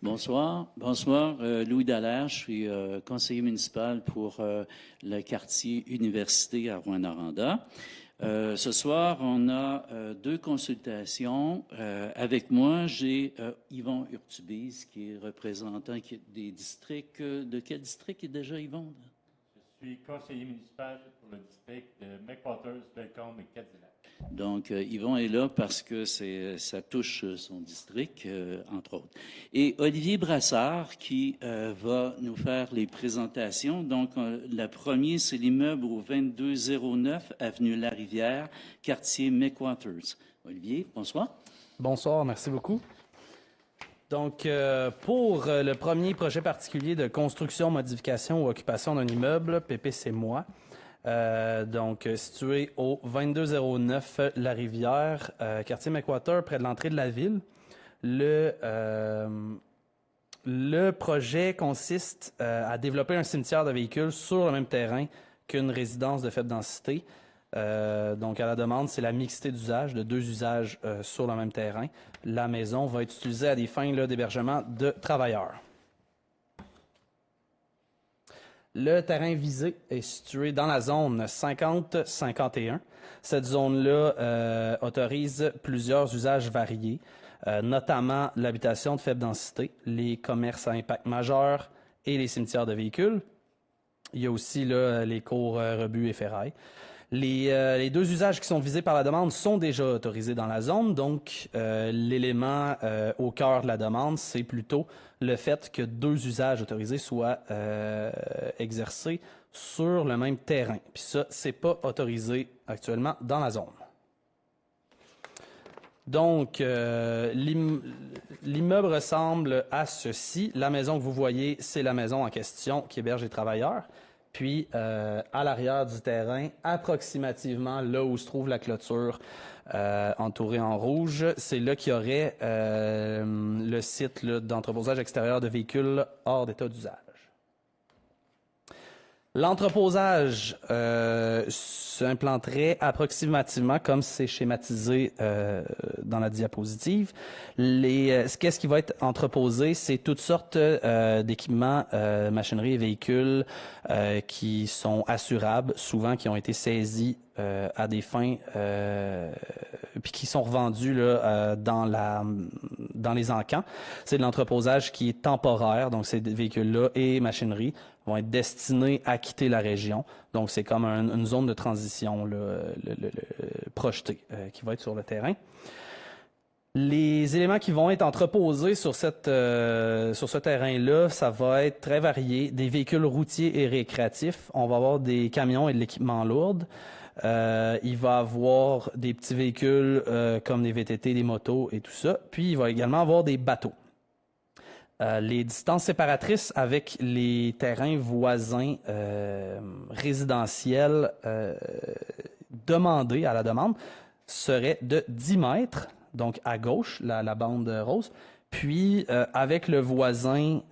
Bonsoir. Bonsoir, Louis Dallaire. Je suis conseiller municipal pour le quartier Université à Rouyn-Noranda. Ce soir, on a deux consultations. Avec moi, j'ai Yvon Urtubise, qui est représentant des districts. De quel district est déjà Yvon? Je suis conseiller municipal pour le district de McWatters, Belcombe et Cadillac. Donc, Yvon est là parce que ça touche son district, entre autres. Et Olivier Brassard qui va nous faire les présentations. Donc, la première, c'est l'immeuble au 2209 avenue Larivière, quartier McWatters. Olivier, bonsoir. Bonsoir, merci beaucoup. Donc, pour le premier projet particulier de construction, modification ou occupation d'un immeuble, Pépé, c'est moi. Donc, situé au 2209 La Rivière, quartier McWatters, près de l'entrée de la ville. Le projet consiste à développer un cimetière de véhicules sur le même terrain qu'une résidence de faible densité. Donc, à la demande, c'est la mixité d'usage, de deux usages sur le même terrain. La maison va être utilisée à des fins d'hébergement de travailleurs. Le terrain visé est situé dans la zone 50-51. Cette zone-là autorise plusieurs usages variés, notamment l'habitation de faible densité, les commerces à impact majeur et les cimetières de véhicules. Il y a aussi là, les cours rebuts et ferrailles. Les deux usages qui sont visés par la demande sont déjà autorisés dans la zone, donc l'élément au cœur de la demande, c'est plutôt le fait que deux usages autorisés soient exercés sur le même terrain. Puis ça, c'est pas autorisé actuellement dans la zone. Donc, l'immeuble ressemble à ceci. La maison que vous voyez, c'est la maison en question qui héberge les travailleurs. Puis, à l'arrière du terrain, approximativement là où se trouve la clôture entourée en rouge, c'est là qu'il y aurait le site d'entreposage extérieur de véhicules hors d'état d'usage. L'entreposage s'implanterait approximativement comme c'est schématisé dans la diapositive. Qu'est-ce qui va être entreposé? C'est toutes sortes d'équipements, machinerie et véhicules qui sont assurables, souvent qui ont été saisis à des fins puis qui sont revendus là, dans les encans. C'est de l'entreposage qui est temporaire, donc ces véhicules-là et machinerie vont être destinés à quitter la région. Donc, c'est comme une zone de transition projetée qui va être sur le terrain. Les éléments qui vont être entreposés sur ce terrain-là, ça va être très varié. Des véhicules routiers et récréatifs. On va avoir des camions et de l'équipement lourd. Il va avoir des petits véhicules comme des VTT, des motos et tout ça. Puis, il va également avoir des bateaux. Les distances séparatrices avec les terrains voisins résidentiels demandés à la demande seraient de 10 mètres, donc à gauche, la bande rose, puis avec le voisin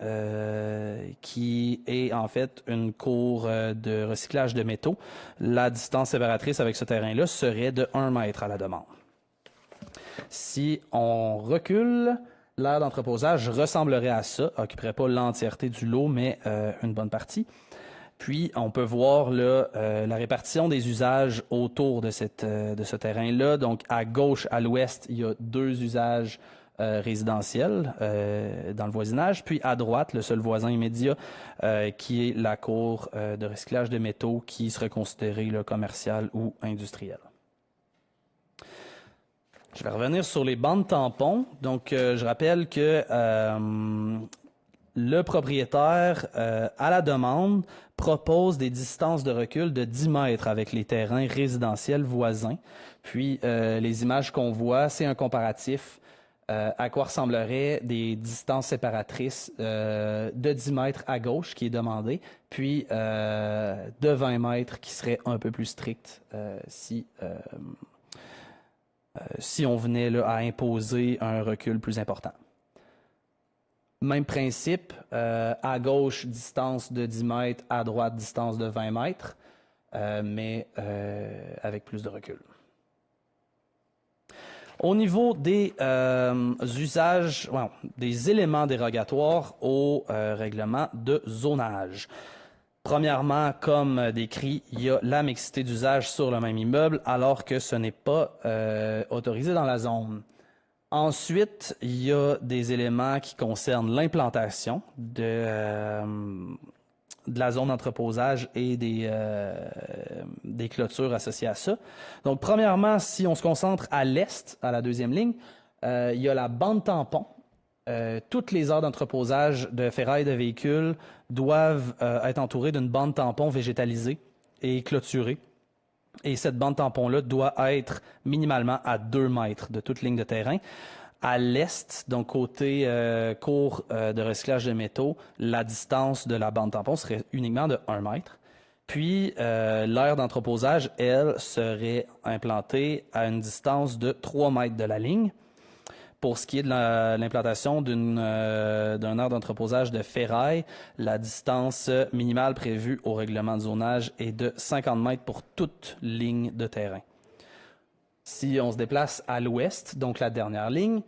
qui est en fait une cour de recyclage de métaux, la distance séparatrice avec ce terrain-là serait de 1 mètre à la demande. Si on recule, l'aire d'entreposage ressemblerait à ça, occuperait pas l'entièreté du lot, mais une bonne partie. Puis, on peut voir là, la répartition des usages autour de ce terrain-là. Donc, à gauche, à l'ouest, il y a deux usages résidentiels dans le voisinage. Puis, à droite, le seul voisin immédiat, qui est la cour de recyclage de métaux, qui serait considérée là, commerciale ou industrielle. Je vais revenir sur les bandes tampons. Donc, je rappelle que le propriétaire, à la demande, propose des distances de recul de 10 mètres avec les terrains résidentiels voisins. Puis, les images qu'on voit, c'est un comparatif à quoi ressembleraient des distances séparatrices de 10 mètres à gauche qui est demandé, puis de 20 mètres qui serait un peu plus strict si on venait là, à imposer un recul plus important. Même principe, à gauche, distance de 10 mètres, à droite, distance de 20 mètres, mais avec plus de recul. Au niveau des usages, des éléments dérogatoires au règlement de zonage. Premièrement, comme décrit, il y a la mixité d'usage sur le même immeuble alors que ce n'est pas autorisé dans la zone. Ensuite, il y a des éléments qui concernent l'implantation de la zone d'entreposage et des clôtures associées à ça. Donc, premièrement, si on se concentre à l'est, à la deuxième ligne, il y a la bande tampon. Toutes les aires d'entreposage de ferraille de véhicules doivent être entourées d'une bande tampon végétalisée et clôturée. Et cette bande tampon-là doit être minimalement à 2 mètres de toute ligne de terrain. À l'est, donc côté cours de recyclage de métaux, la distance de la bande tampon serait uniquement de 1 mètre. Puis, l'aire d'entreposage, elle, serait implantée à une distance de 3 mètres de la ligne. Pour ce qui est de l'implantation d'un aire d'entreposage de ferraille, la distance minimale prévue au règlement de zonage est de 50 mètres pour toute ligne de terrain. Si on se déplace à l'ouest, donc la dernière ligne,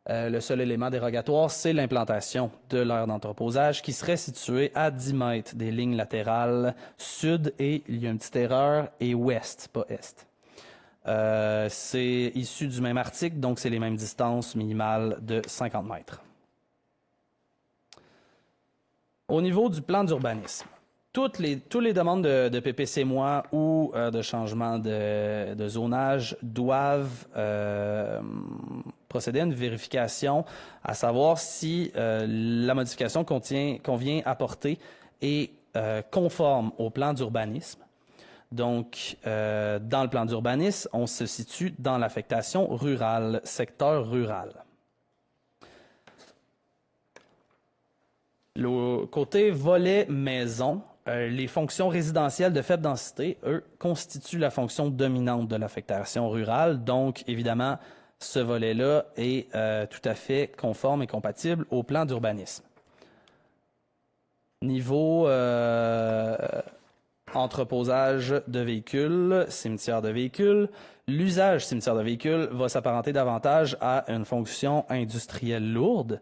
le seul élément dérogatoire, c'est l'implantation de l'aire d'entreposage qui serait située à 10 mètres des lignes latérales sud et, il y a une petite erreur, et ouest, pas est. C'est issu du même article, donc c'est les mêmes distances minimales de 50 mètres. Au niveau du plan d'urbanisme, toutes les demandes de PPC-moi ou de changement de zonage doivent procéder à une vérification, à savoir si la modification qu'on vient apporter est conforme au plan d'urbanisme. Donc, dans le plan d'urbanisme, on se situe dans l'affectation rurale, secteur rural. Le côté volet maison, les fonctions résidentielles de faible densité, eux, constituent la fonction dominante de l'affectation rurale. Donc, évidemment, ce volet-là est tout à fait conforme et compatible au plan d'urbanisme. Niveau entreposage de véhicules, cimetière de véhicules. L'usage cimetière de véhicules va s'apparenter davantage à une fonction industrielle lourde.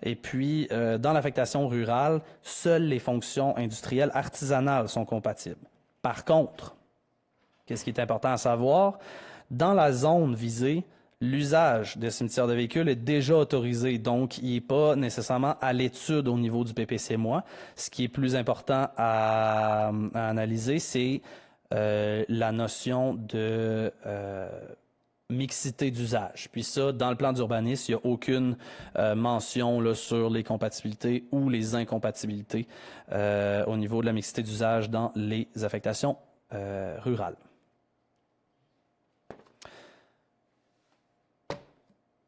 Et puis, dans l'affectation rurale, seules les fonctions industrielles artisanales sont compatibles. Par contre, qu'est-ce qui est important à savoir? Dans la zone visée, l'usage de cimetière de véhicules est déjà autorisé, donc il n'est pas nécessairement à l'étude au niveau du PPC-moi. Ce qui est plus important à analyser, c'est la notion de mixité d'usage. Puis ça, dans le plan d'urbanisme, il n'y a aucune mention là, sur les compatibilités ou les incompatibilités au niveau de la mixité d'usage dans les affectations rurales.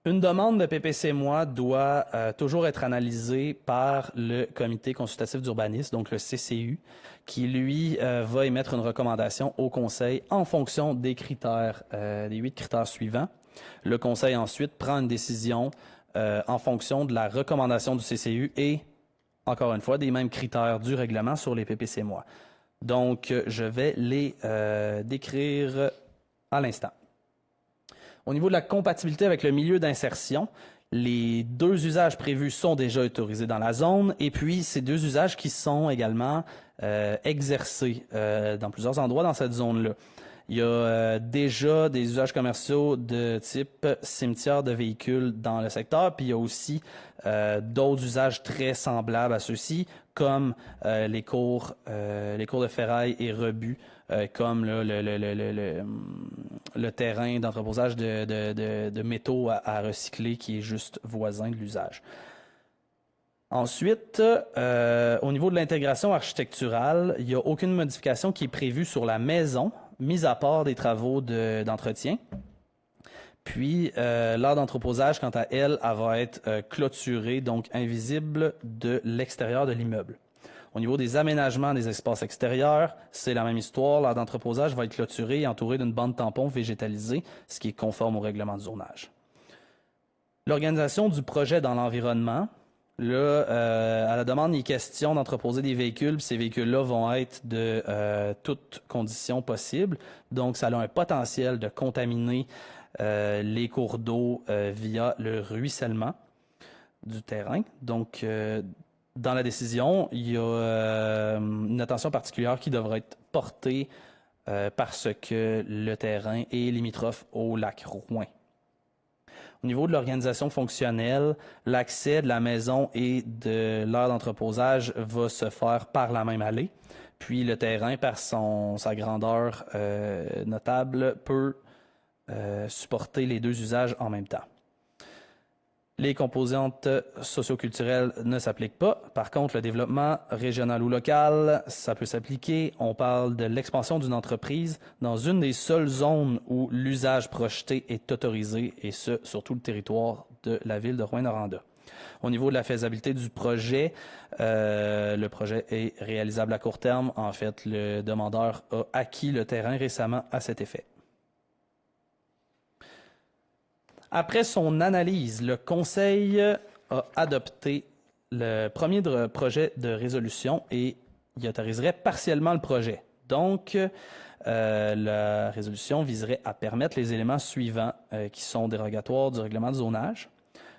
Une demande de PPC-moi doit toujours être analysée par le comité consultatif d'urbanisme, donc le CCU, qui, lui, va émettre une recommandation au conseil en fonction des critères, des 8 critères suivants. Le conseil, ensuite, prend une décision en fonction de la recommandation du CCU et, encore une fois, des mêmes critères du règlement sur les PPC-moi. Donc, je vais les décrire à l'instant. Au niveau de la compatibilité avec le milieu d'insertion, les 2 usages prévus sont déjà autorisés dans la zone et puis ces 2 usages qui sont également exercés dans plusieurs endroits dans cette zone-là. Il y a déjà des usages commerciaux de type cimetière de véhicules dans le secteur, puis il y a aussi d'autres usages très semblables à ceux-ci, comme les cours de ferraille et rebut, comme là, le terrain d'entreposage de métaux à recycler qui est juste voisin de l'usage. Ensuite, au niveau de l'intégration architecturale, il n'y a aucune modification qui est prévue sur la maison, mis à part des travaux d'entretien. Puis, l'aire d'entreposage, quant à elle, elle va être clôturée, donc invisible de l'extérieur de l'immeuble. Au niveau des aménagements des espaces extérieurs, c'est la même histoire. L'aire d'entreposage va être clôturée et entourée d'une bande tampon végétalisée, ce qui est conforme au règlement de zonage. L'organisation du projet dans l'environnement. Là, à la demande, il est question d'entreposer des véhicules, puis ces véhicules-là vont être de toutes conditions possibles. Donc, ça a un potentiel de contaminer les cours d'eau via le ruissellement du terrain. Donc, dans la décision, il y a une attention particulière qui devra être portée parce que le terrain est limitrophe au lac Rouyn. Au niveau de l'organisation fonctionnelle, l'accès de la maison et de l'aire d'entreposage va se faire par la même allée. Puis le terrain, par sa grandeur notable, peut supporter les deux usages en même temps. Les composantes socioculturelles ne s'appliquent pas. Par contre, le développement régional ou local, ça peut s'appliquer. On parle de l'expansion d'une entreprise dans une des seules zones où l'usage projeté est autorisé, et ce, sur tout le territoire de la ville de Rouyn-Noranda. Au niveau de la faisabilité du projet, le projet est réalisable à court terme. En fait, le demandeur a acquis le terrain récemment à cet effet. Après son analyse, le Conseil a adopté le premier projet de résolution et il autoriserait partiellement le projet. Donc, la résolution viserait à permettre les éléments suivants qui sont dérogatoires du règlement de zonage.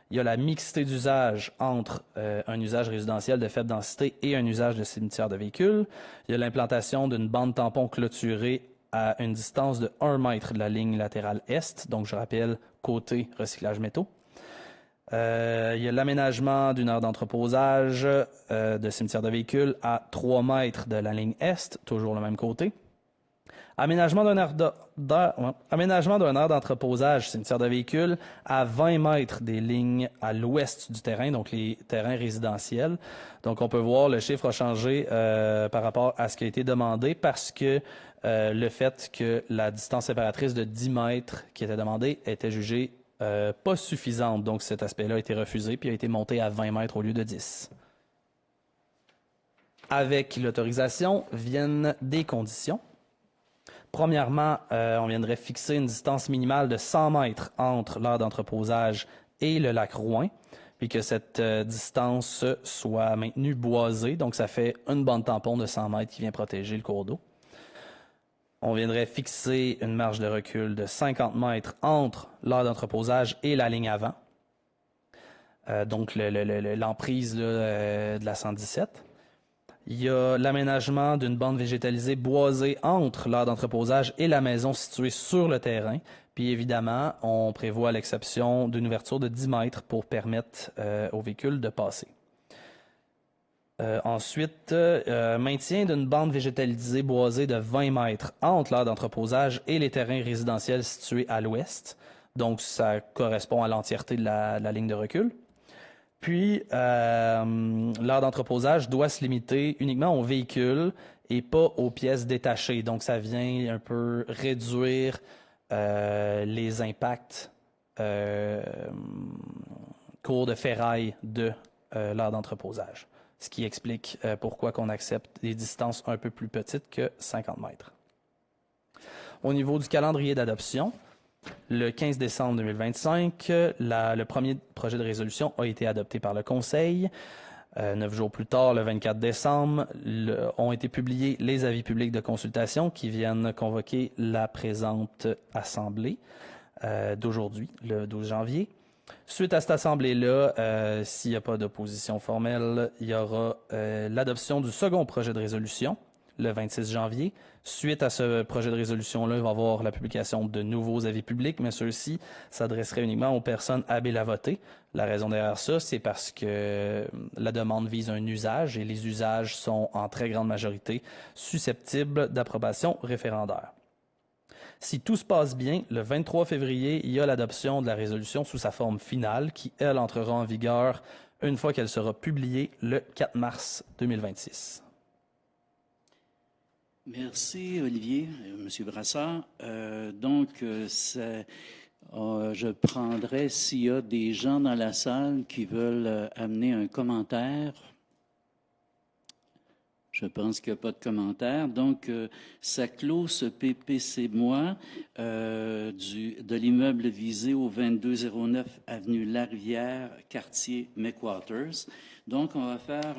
Il y a la mixité d'usage entre un usage résidentiel de faible densité et un usage de cimetière de véhicules. Il y a l'implantation d'une bande tampon clôturée à une distance de 1 mètre de la ligne latérale est, donc je rappelle, côté recyclage métaux. Il y a l'aménagement d'une aire d'entreposage de cimetière de véhicules à 3 mètres de la ligne est, toujours le même côté. Aménagement d'un aire d'entreposage cimetière de véhicules à 20 mètres des lignes à l'ouest du terrain, donc les terrains résidentiels. Donc on peut voir le chiffre a changé par rapport à ce qui a été demandé parce que le fait que la distance séparatrice de 10 mètres qui était demandée était jugée pas suffisante. Donc cet aspect-là a été refusé puis a été monté à 20 mètres au lieu de 10. Avec l'autorisation viennent des conditions. Premièrement, on viendrait fixer une distance minimale de 100 mètres entre l'aire d'entreposage et le lac Rouyn, puis que cette distance soit maintenue boisée. Donc, ça fait une bande tampon de 100 mètres qui vient protéger le cours d'eau. On viendrait fixer une marge de recul de 50 mètres entre l'aire d'entreposage et la ligne avant. Donc, l'emprise de la 117. Il y a l'aménagement d'une bande végétalisée boisée entre l'aire d'entreposage et la maison située sur le terrain. Puis évidemment, on prévoit l'exception d'une ouverture de 10 mètres pour permettre aux véhicules de passer. Ensuite, maintien d'une bande végétalisée boisée de 20 mètres entre l'aire d'entreposage et les terrains résidentiels situés à l'ouest. Donc, ça correspond à l'entièreté de la ligne de recul. Puis, l'aire d'entreposage doit se limiter uniquement aux véhicules et pas aux pièces détachées. Donc, ça vient un peu réduire les impacts cours de ferraille de l'aire d'entreposage. Ce qui explique pourquoi on accepte des distances un peu plus petites que 50 mètres. Au niveau du calendrier d'adoption, le 15 décembre 2025, le premier projet de résolution a été adopté par le Conseil. 9 jours plus tard, le 24 décembre, ont été publiés les avis publics de consultation qui viennent convoquer la présente assemblée d'aujourd'hui, le 12 janvier. Suite à cette assemblée-là, s'il n'y a pas d'opposition formelle, il y aura l'adoption du second projet de résolution le 26 janvier. Suite à ce projet de résolution-là, il va y avoir la publication de nouveaux avis publics, mais ceux-ci s'adresseraient uniquement aux personnes habiles à voter. La raison derrière ça, c'est parce que la demande vise un usage et les usages sont en très grande majorité susceptibles d'approbation référendaire. Si tout se passe bien, le 23 février, il y a l'adoption de la résolution sous sa forme finale qui, elle, entrera en vigueur une fois qu'elle sera publiée le 4 mars 2026. Merci, Olivier, Monsieur Brassard. Je prendrai s'il y a des gens dans la salle qui veulent amener un commentaire. Je pense qu'il n'y a pas de commentaire. Donc, ça clôt ce PPC-moi de l'immeuble visé au 2209 avenue Larivière, quartier McWaters. Donc, on va faire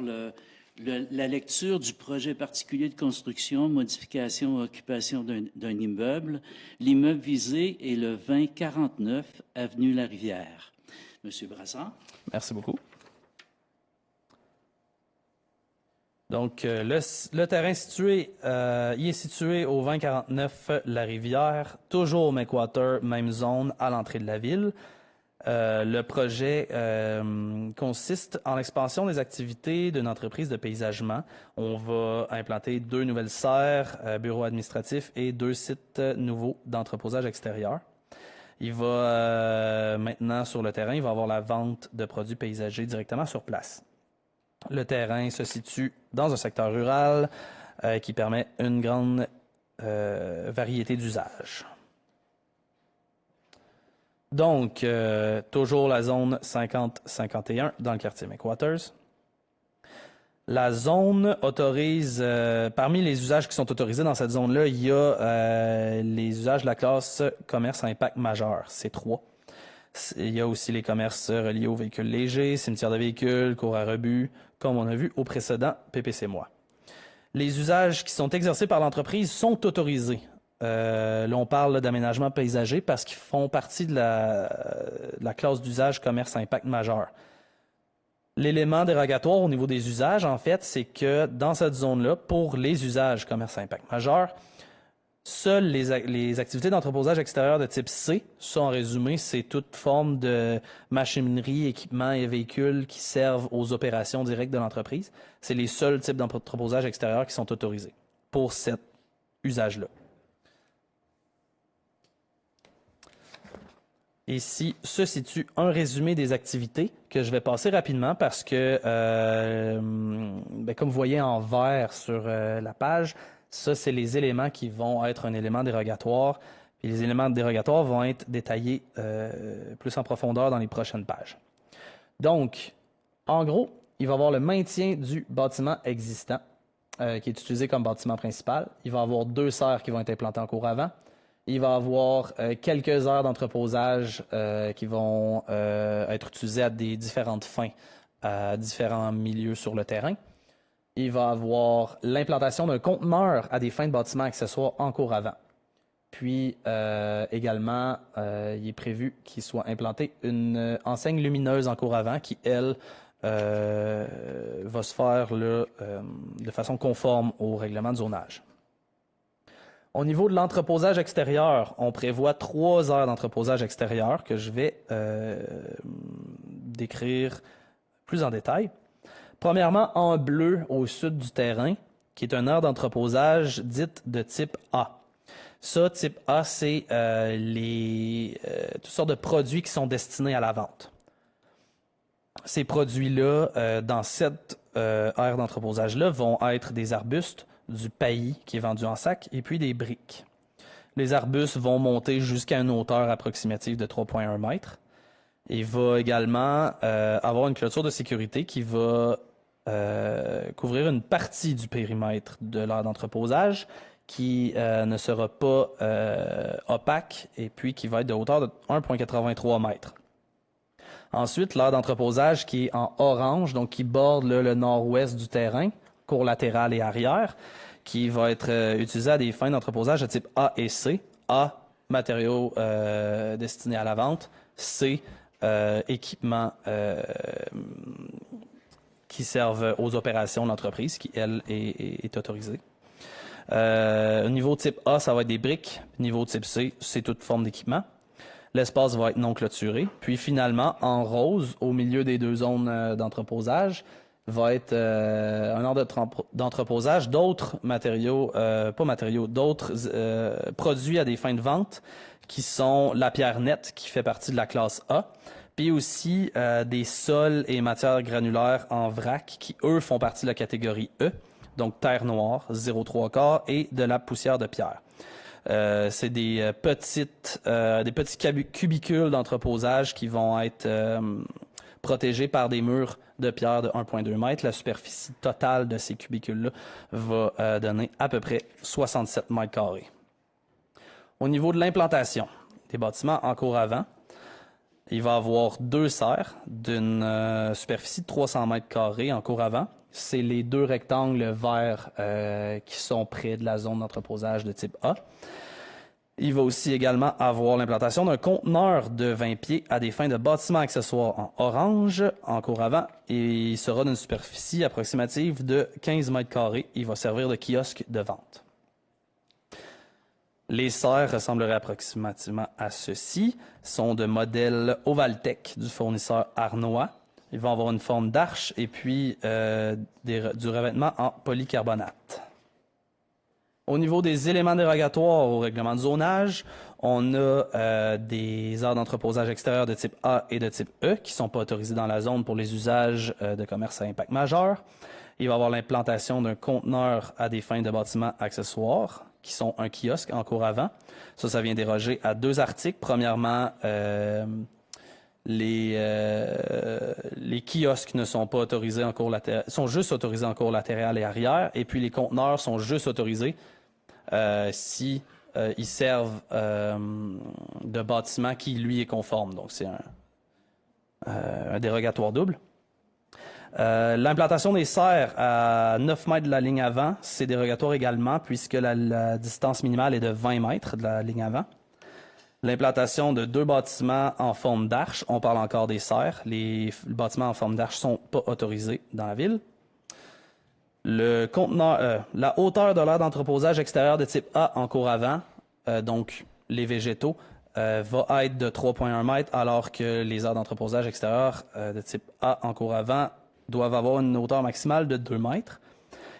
la lecture du projet particulier de construction, modification ou occupation d'un immeuble. L'immeuble visé est le 2049 avenue La Rivière. Monsieur Brassard. Merci beaucoup. Donc, le terrain situé, il est situé au 2049 La Rivière, toujours au McWater, même zone à l'entrée de la ville. Le projet consiste en l'expansion des activités d'une entreprise de paysagement. On va implanter 2 nouvelles serres, bureaux administratifs et 2 sites nouveaux d'entreposage extérieur. Il va maintenant sur le terrain, il va avoir la vente de produits paysagers directement sur place. Le terrain se situe dans un secteur rural qui permet une grande variété d'usages. Donc, toujours la zone 50-51 dans le quartier McWaters. La zone autorise, parmi les usages qui sont autorisés dans cette zone-là, il y a les usages de la classe commerce à impact majeur, c'est 3. Il y a aussi les commerces reliés aux véhicules légers, cimetières de véhicules, cours à rebut, comme on a vu au précédent PPC Moi. Les usages qui sont exercés par l'entreprise sont autorisés. Là, on parle d'aménagement paysager parce qu'ils font partie de la classe d'usage commerce à impact majeur. L'élément dérogatoire au niveau des usages, en fait, c'est que dans cette zone-là, pour les usages commerce à impact majeur, seules les activités d'entreposage extérieur de type C, ça en résumé, c'est toute forme de machinerie, équipement et véhicules qui servent aux opérations directes de l'entreprise. C'est les seuls types d'entreposage extérieur qui sont autorisés pour cet usage-là. Ici se situe un résumé des activités que je vais passer rapidement parce que, comme vous voyez en vert sur la page, ça, c'est les éléments qui vont être un élément dérogatoire. Puis les éléments dérogatoires vont être détaillés plus en profondeur dans les prochaines pages. Donc, en gros, il va y avoir le maintien du bâtiment existant qui est utilisé comme bâtiment principal. Il va y avoir 2 serres qui vont être implantées en cours avant. Il va y avoir quelques heures d'entreposage qui vont être utilisées à des différentes fins, à différents milieux sur le terrain. Il va y avoir l'implantation d'un conteneur à des fins de bâtiments accessoires en cours avant. Puis également, il est prévu qu'il soit implanté une enseigne lumineuse en cours avant qui, elle, va se faire là, de façon conforme au règlement de zonage. Au niveau de l'entreposage extérieur, on prévoit 3 heures d'entreposage extérieur que je vais décrire plus en détail. Premièrement, en bleu au sud du terrain, qui est une heure d'entreposage dite de type A. Ça, type A, c'est toutes sortes de produits qui sont destinés à la vente. Ces produits-là, dans cette aire d'entreposage-là, vont être des arbustes, du paillis qui est vendu en sac, et puis des briques. Les arbustes vont monter jusqu'à une hauteur approximative de 3,1 mètres. Il va également avoir une clôture de sécurité qui va couvrir une partie du périmètre de l'aire d'entreposage qui ne sera pas opaque et puis qui va être de hauteur de 1,83 mètres. Ensuite, l'aire d'entreposage qui est en orange, donc qui borde le nord-ouest du terrain, cours latéral et arrière, qui va être utilisé à des fins d'entreposage de type A et C. A, matériaux destinés à la vente. C, équipements qui servent aux opérations de l'entreprise, qui, elle, est autorisée. Au niveau type A, ça va être des briques. Niveau type C, c'est toute forme d'équipement. L'espace va être non clôturé. Puis finalement, en rose, au milieu des 2 zones d'entreposage, va être un ordre d'entreposage d'autres matériaux, d'autres produits à des fins de vente, qui sont la pierre nette, qui fait partie de la classe A, puis aussi des sols et matières granulaires en vrac, qui, eux, font partie de la catégorie E, donc terre noire, 0,3 et de la poussière de pierre. C'est des petits cubicules d'entreposage qui vont être protégés par des murs de pierre de 1,2 mètres. La superficie totale de ces cubicules-là va donner à peu près 67 mètres carrés. Au niveau de l'implantation des bâtiments en cours avant, il va y avoir 2 serres d'une superficie de 300 mètres carrés en cours avant. c'est les 2 rectangles verts qui sont près de la zone d'entreposage de type A. Il va aussi également avoir l'implantation d'un conteneur de 20 pieds à des fins de bâtiment accessoire en orange en cour avant et il sera d'une superficie approximative de 15 mètres carrés. Il va servir de kiosque de vente. Les serres ressembleraient approximativement à ceci. Sont de modèle Ovaltech du fournisseur Arnois. Ils vont avoir une forme d'arche et puis du revêtement en polycarbonate. Au niveau des éléments dérogatoires au règlement de zonage, on a des aires d'entreposage extérieur de type A et de type E qui ne sont pas autorisés dans la zone pour les usages de commerce à impact majeur. Il va y avoir l'implantation d'un conteneur à des fins de bâtiments accessoires qui sont un kiosque en cour avant. Ça vient déroger à 2 articles. Premièrement, les kiosques ne sont pas autorisés en cour latérale, sont juste autorisés en cour latérale et arrière, et puis les conteneurs sont juste autorisés si ils servent de bâtiment qui, lui, est conforme. Donc, c'est un dérogatoire double. L'implantation des serres à 9 mètres de la ligne avant, c'est dérogatoire également, puisque la distance minimale est de 20 mètres de la ligne avant. L'implantation de 2 bâtiments en forme d'arche, on parle encore des serres. Les bâtiments en forme d'arche ne sont pas autorisés dans la ville. Le conteneur, la hauteur de l'aire d'entreposage extérieur de type A en cour avant, donc les végétaux, va être de 3,1 mètres, alors que les aires d'entreposage extérieur de type A en cour avant doivent avoir une hauteur maximale de 2 mètres.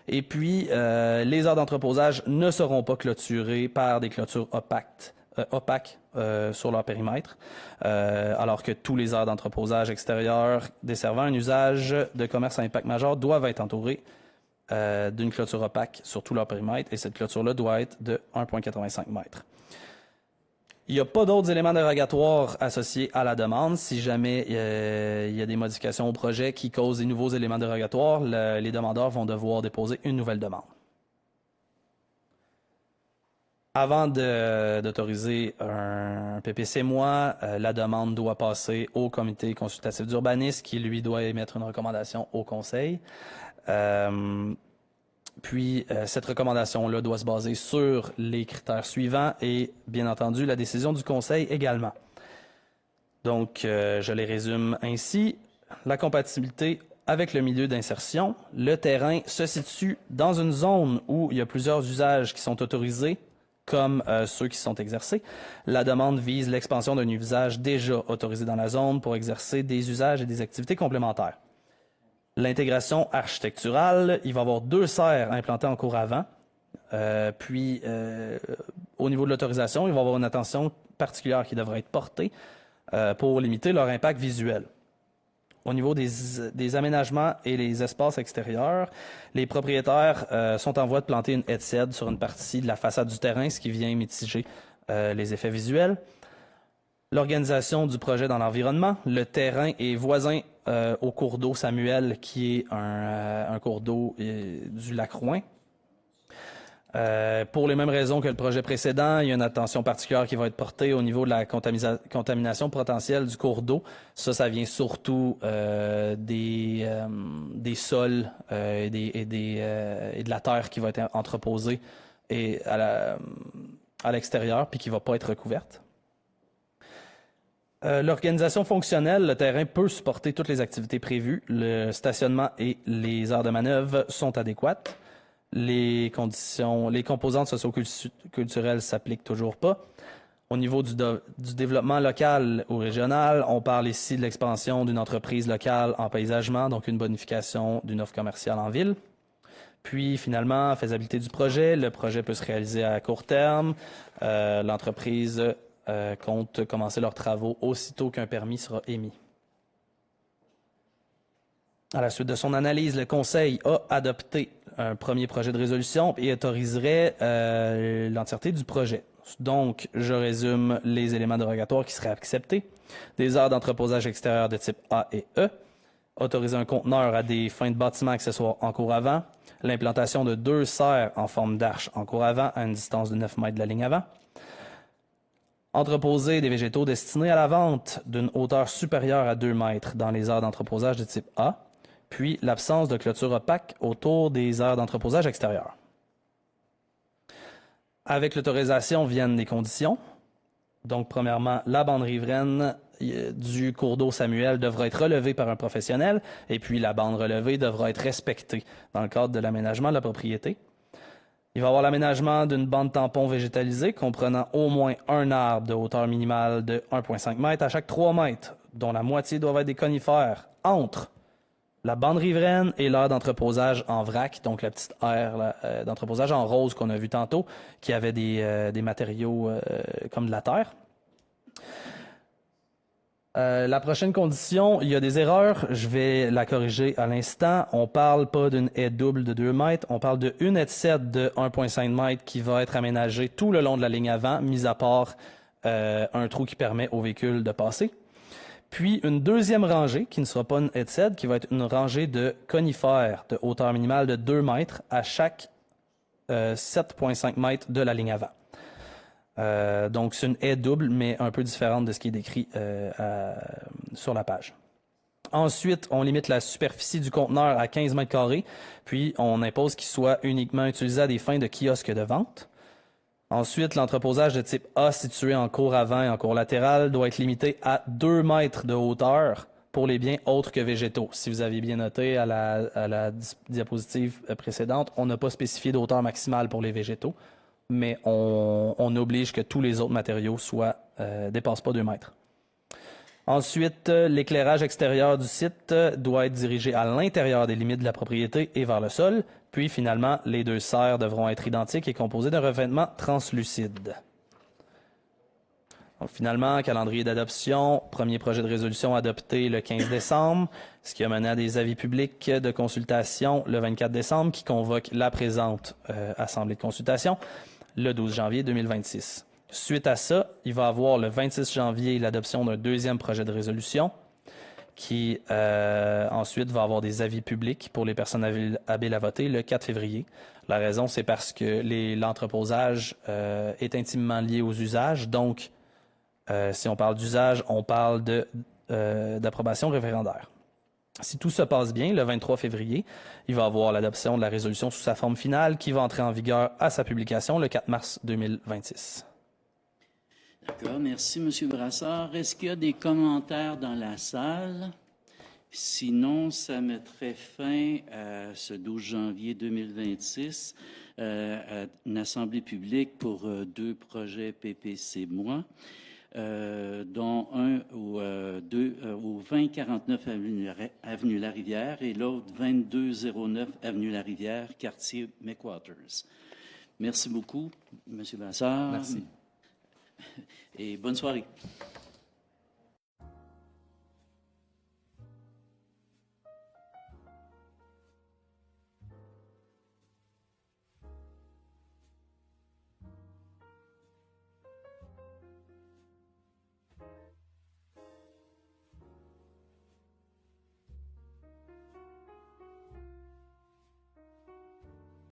Et puis, les aires d'entreposage ne seront pas clôturées par des clôtures opaques sur leur périmètre, alors que tous les aires d'entreposage extérieur desservant un usage de commerce à impact majeur doivent être entourés d'une clôture opaque sur tout leur périmètre, et cette clôture-là doit être de 1,85 mètres. Il n'y a pas d'autres éléments dérogatoires associés à la demande. Si jamais il y a des modifications au projet qui causent des nouveaux éléments dérogatoires, les demandeurs vont devoir déposer une nouvelle demande. Avant d'autoriser un PPC-moi, la demande doit passer au comité consultatif d'urbanisme qui, lui, doit émettre une recommandation au conseil. Puis, cette recommandation-là doit se baser sur les critères suivants et, bien entendu, la décision du conseil également. Donc, je les résume ainsi. La compatibilité avec le milieu d'insertion. Le terrain se situe dans une zone où il y a plusieurs usages qui sont autorisés, comme ceux qui sont exercés. La demande vise l'expansion d'un usage déjà autorisé dans la zone pour exercer des usages et des activités complémentaires. L'intégration architecturale, il va y avoir 2 serres implantées en cour avant. Puis, au niveau de l'autorisation, il va y avoir une attention particulière qui devrait être portée pour limiter leur impact visuel. Au niveau des aménagements et les espaces extérieurs, les propriétaires sont en voie de planter une haie de cèdre sur une partie de la façade du terrain, ce qui vient mitiger les effets visuels. L'organisation du projet dans l'environnement. Le terrain est voisin au cours d'eau Samuel, qui est un cours d'eau du lac Rouyn. Pour les mêmes raisons que le projet précédent, il y a une attention particulière qui va être portée au niveau de la contamination potentielle du cours d'eau. Ça vient surtout des sols et de la terre qui va être entreposée et à l'extérieur, puis qui ne va pas être recouverte. L'organisation fonctionnelle, le terrain peut supporter toutes les activités prévues. Le stationnement et les aires de manœuvre sont adéquates. Les composantes socio-culturelles s'appliquent toujours pas. Au niveau du développement local ou régional, on parle ici de l'expansion d'une entreprise locale en paysagement, donc une bonification d'une offre commerciale en ville. Puis finalement, faisabilité du projet. Le projet peut se réaliser à court terme. L'entreprise compte commencer leurs travaux aussitôt qu'un permis sera émis. À la suite de son analyse, le Conseil a adopté un premier projet de résolution et autoriserait l'entièreté du projet. Donc, je résume les éléments dérogatoires qui seraient acceptés. Des aires d'entreposage extérieur de type A et E. Autoriser un conteneur à des fins de bâtiment accessoires en cour avant. L'implantation de 2 serres en forme d'arche en cour avant à une distance de 9 mètres de la ligne avant. Entreposer des végétaux destinés à la vente d'une hauteur supérieure à 2 mètres dans les aires d'entreposage de type A. puis l'absence de clôture opaque autour des aires d'entreposage extérieures. Avec l'autorisation viennent des conditions. Donc, premièrement, la bande riveraine du cours d'eau Samuel devra être relevée par un professionnel, et puis la bande relevée devra être respectée dans le cadre de l'aménagement de la propriété. Il va y avoir l'aménagement d'une bande tampon végétalisée comprenant au moins un arbre de hauteur minimale de 1,5 m à chaque 3 mètres, dont la moitié doivent être des conifères, entre la bande riveraine et l'aire d'entreposage en vrac, donc la petite aire d'entreposage en rose qu'on a vu tantôt, qui avait des matériaux comme de la terre. La prochaine condition, il y a des erreurs, je vais la corriger à l'instant. On parle pas d'une haie double de 2 mètres, on parle d'une haie de 7 de 1,5 mètres qui va être aménagée tout le long de la ligne avant, mis à part un trou qui permet aux véhicules de passer. Puis une deuxième rangée, qui ne sera pas une haie de cèdre, qui va être une rangée de conifères de hauteur minimale de 2 mètres à chaque 7,5 mètres de la ligne avant. Donc, c'est une haie double, mais un peu différente de ce qui est décrit sur la page. Ensuite, on limite la superficie du conteneur à 15 mètres carrés, puis on impose qu'il soit uniquement utilisé à des fins de kiosque de vente. Ensuite, l'entreposage de type A situé en cour avant et en cour latérale doit être limité à 2 mètres de hauteur pour les biens autres que végétaux. Si vous avez bien noté à la diapositive précédente, on n'a pas spécifié de hauteur maximale pour les végétaux, mais on oblige que tous les autres matériaux dépassent pas 2 mètres. Ensuite, l'éclairage extérieur du site doit être dirigé à l'intérieur des limites de la propriété et vers le sol. Puis, finalement, les 2 serres devront être identiques et composées d'un revêtement translucide. Donc, finalement, calendrier d'adoption, premier projet de résolution adopté le 15 décembre, ce qui a mené à des avis publics de consultation le 24 décembre qui convoque la présente assemblée de consultation le 12 janvier 2026. Suite à ça, il va y avoir le 26 janvier l'adoption d'un deuxième projet de résolution qui ensuite va avoir des avis publics pour les personnes habiles à voter le 4 février. La raison, c'est parce que l'entreposage est intimement lié aux usages. Donc, si on parle d'usage, on parle d'approbation référendaire. Si tout se passe bien, le 23 février, il va y avoir l'adoption de la résolution sous sa forme finale qui va entrer en vigueur à sa publication le 4 mars 2026. D'accord, merci M. Brassard. Est-ce qu'il y a des commentaires dans la salle? Sinon, ça mettrait fin à ce 12 janvier 2026 à une assemblée publique pour 2 projets PPC-moi, dont un au 2049 avenue Larivière et l'autre 2209 avenue Larivière, quartier McWaters. Merci beaucoup, M. Brassard. Merci. Et bonne soirée.